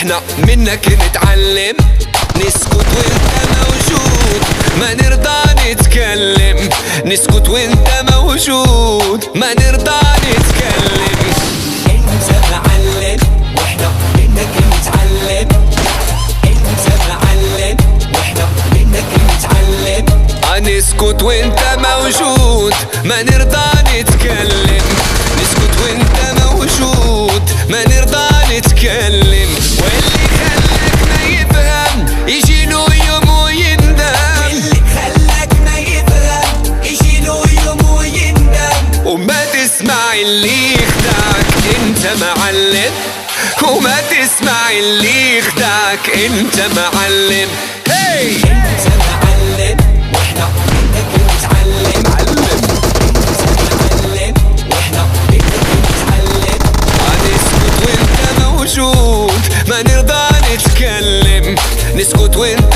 واحنا منك نتعلم. نسكت وانت موجود ما نرضى نتكلم. نسكت وانت موجود ما نرضى نتكلم. انت معلم واحنا منك نتعلم. انت معلم واحنا منك نتعلم. نسكت وانت موجود ما نرضى نتكلم. نسكت وانت موجود ما نرضى نتكلم. واللي خلاك ما يفهم يجي له يوم ويندم. واللي خلاك ما يفهم يجي له يوم ويندم. وما تسمع اللي يخدعك انت معلم. وما تسمع اللي يخدعك انت معلم. هي انت معلم واحنا منك نتعلم. انت معلم واحنا منك نتعلم. نسكت وانت موجود ما نرضى نتكلم. نسكت وانت